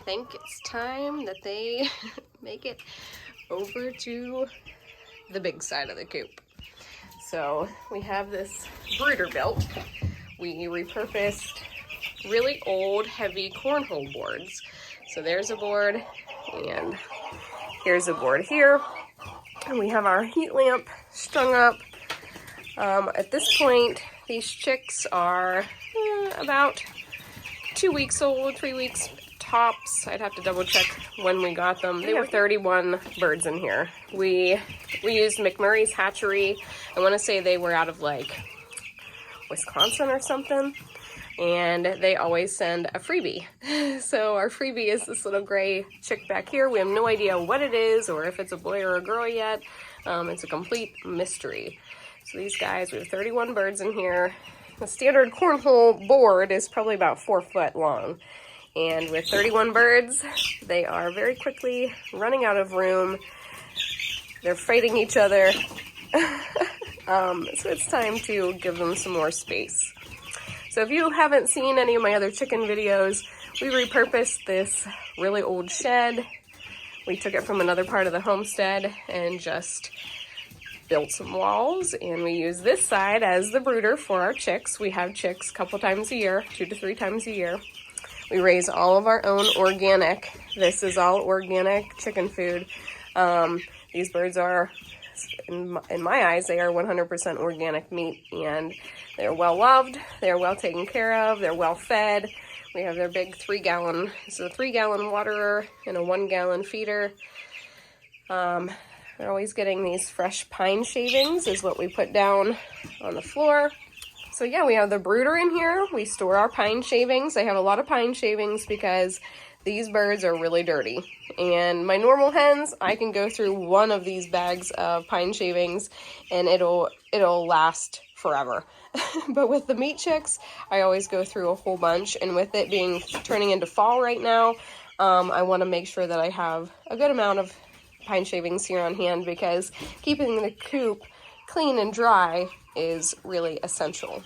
think it's time that they make it over to the big side of the coop. So we have this brooder built. We repurposed really old, heavy cornhole boards. So there's a board, and here's a board here. And we have our heat lamp strung up. At this point, these chicks are about 2 weeks old, 3 weeks tops. I'd have to double check when we got them. They were 31 birds in here. We used McMurray's hatchery. I want to say they were out of like Wisconsin or something. And they always send a freebie. So our freebie is this little gray chick back here. We have no idea what it is or if it's a boy or a girl yet. It's a complete mystery. So these guys, we have 31 birds in here. The standard cornhole board is probably about 4 foot long. And with 31 birds, they are very quickly running out of room. They're fighting each other. So it's time to give them some more space. So if you haven't seen any of my other chicken videos, we repurposed this really old shed. We took it from another part of the homestead and just built some walls, and we use this side as the brooder for our chicks. We have chicks a couple times a year, 2 to 3 times a year. We raise all of our own organic. This is all organic chicken food. These birds are, in my eyes, they are 100% organic meat, and they're well loved, they're well taken care of, they're well fed. We have their big 3-gallon, this is a 3-gallon waterer and a 1-gallon feeder. They're always getting these fresh pine shavings is what we put down on the floor. So yeah, we have the brooder in here. We store our pine shavings. I have a lot of pine shavings because these birds are really dirty. And my normal hens, I can go through one of these bags of pine shavings and it'll last forever. But with the meat chicks, I always go through a whole bunch. And with it turning into fall right now, I want to make sure that I have a good amount of pine shavings here on hand because keeping the coop clean and dry is really essential.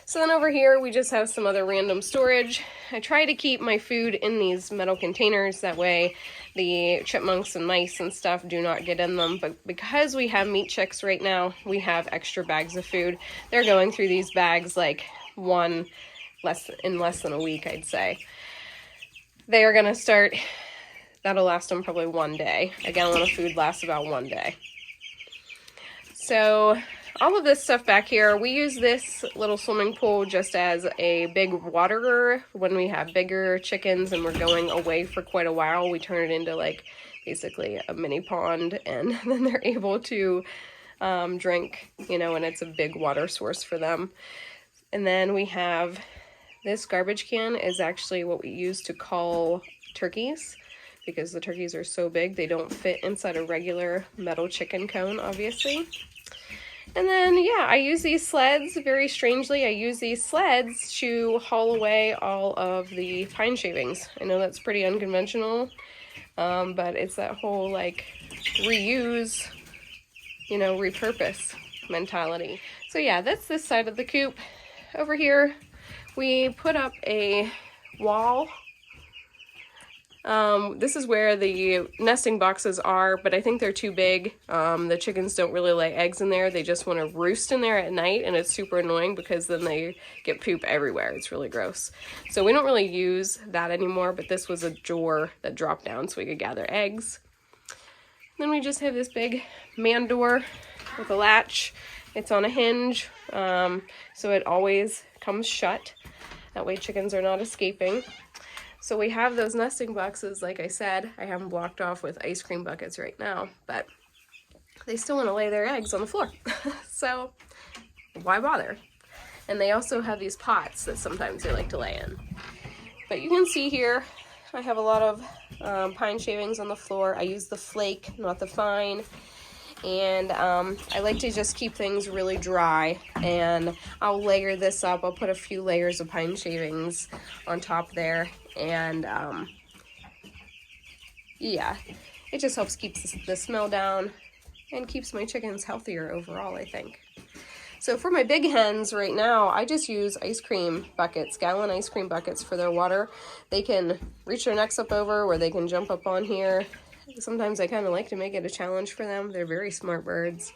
So then over here, we just have some other random storage. I try to keep my food in these metal containers. That way the chipmunks and mice and stuff do not get in them. But because we have meat chicks right now, we have extra bags of food. They're going through these bags like in less than a week, I'd say. They are going to start, that'll last them probably 1 day. A gallon of food lasts about 1 day. So all of this stuff back here, we use this little swimming pool just as a big waterer. When we have bigger chickens and we're going away for quite a while, we turn it into like basically a mini pond, and then they're able to drink, and it's a big water source for them. And then we have this garbage can is actually what we use to cull turkeys, because the turkeys are so big they don't fit inside a regular metal chicken cone, obviously. And then, yeah, I use these sleds, very strangely, I use these sleds to haul away all of the pine shavings. I know that's pretty unconventional, but it's that whole, like, reuse, repurpose mentality. So, yeah, that's this side of the coop. Over here, we put up a wall. This is where the nesting boxes are, but I think they're too big. The chickens don't really lay eggs in there. They just want to roost in there at night, and it's super annoying because then they get poop everywhere. It's really gross. So we don't really use that anymore, but this was a drawer that dropped down so we could gather eggs. Then we just have this big man door with a latch. It's on a hinge, so it always comes shut. That way chickens are not escaping. So we have those nesting boxes, like I said. I have them blocked off with ice cream buckets right now, but they still want to lay their eggs on the floor. So why bother? And they also have these pots that sometimes they like to lay in. But you can see here, I have a lot of pine shavings on the floor. I use the flake, not the fine. And I like to just keep things really dry, and I'll layer this up. I'll put a few layers of pine shavings on top there, and yeah, it just helps keep the smell down and keeps my chickens healthier overall, I think. So for my big hens right now, I just use ice cream buckets, gallon ice cream buckets for their water. They can reach their necks up over, or they can jump up on here. Sometimes I kind of like to make it a challenge for them. They're very smart birds.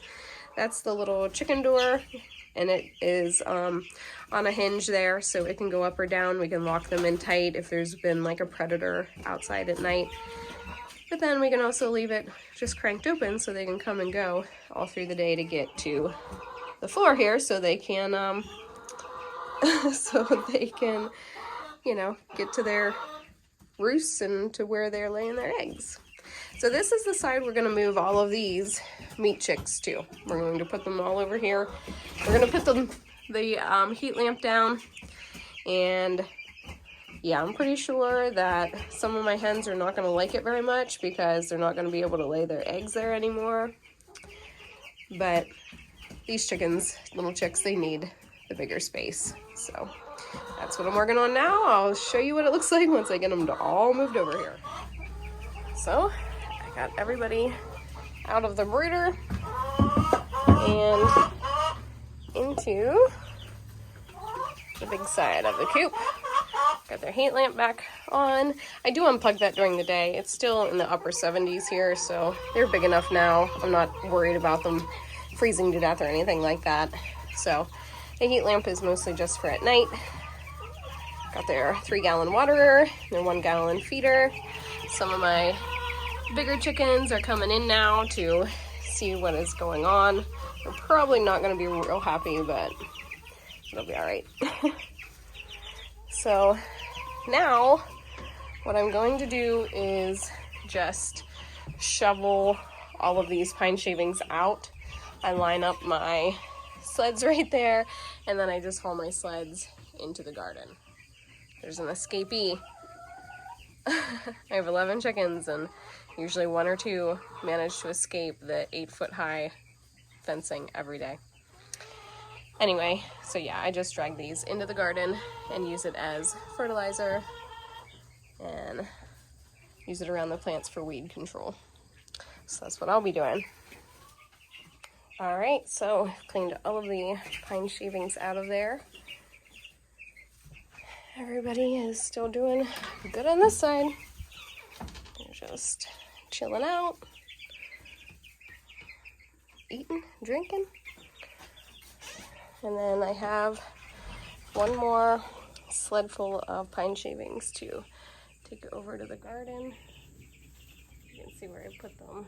That's the little chicken door, and it is on a hinge there, so it can go up or down. We can lock them in tight if there's been like a predator outside at night. But then we can also leave it just cranked open so they can come and go all through the day to get to the floor here, so they can you know, get to their roosts and to where they're laying their eggs. So this is the side we're going to move all of these meat chicks to. We're going to put them all over here. We're going to put the heat lamp down, and yeah, I'm pretty sure that some of my hens are not going to like it very much because they're not going to be able to lay their eggs there anymore. But these chickens, little chicks, they need the bigger space. So that's what I'm working on now. I'll show you what it looks like once I get them all moved over here. So I got everybody out of the brooder and into the big side of the coop. Got their heat lamp back on. I do unplug that during the day. It's still in the upper 70s here, so they're big enough now. I'm not worried about them freezing to death or anything like that. So the heat lamp is mostly just for at night. Got their 3-gallon waterer, their 1-gallon feeder. Some of my bigger chickens are coming in now to see what is going on. They're probably not going to be real happy, but it'll be all right. So now what I'm going to do is just shovel all of these pine shavings out. I line up my sleds right there, and then I just haul my sleds into the garden. There's an escapee. I have 11 chickens, and usually 1 or 2 manage to escape the 8-foot-high fencing every day. Anyway, so yeah, I just drag these into the garden and use it as fertilizer and use it around the plants for weed control. So that's what I'll be doing. All right, so I've cleaned all of the pine shavings out of there. Everybody is still doing good on this side. They're just chilling out, eating, drinking. And then I have 1 more sled full of pine shavings to take over to the garden. You can see where I put them.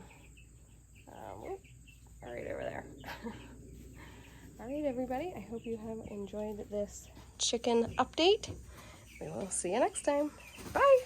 Right over there. All right, everybody, I hope you have enjoyed this chicken update. We will see you next time. Bye.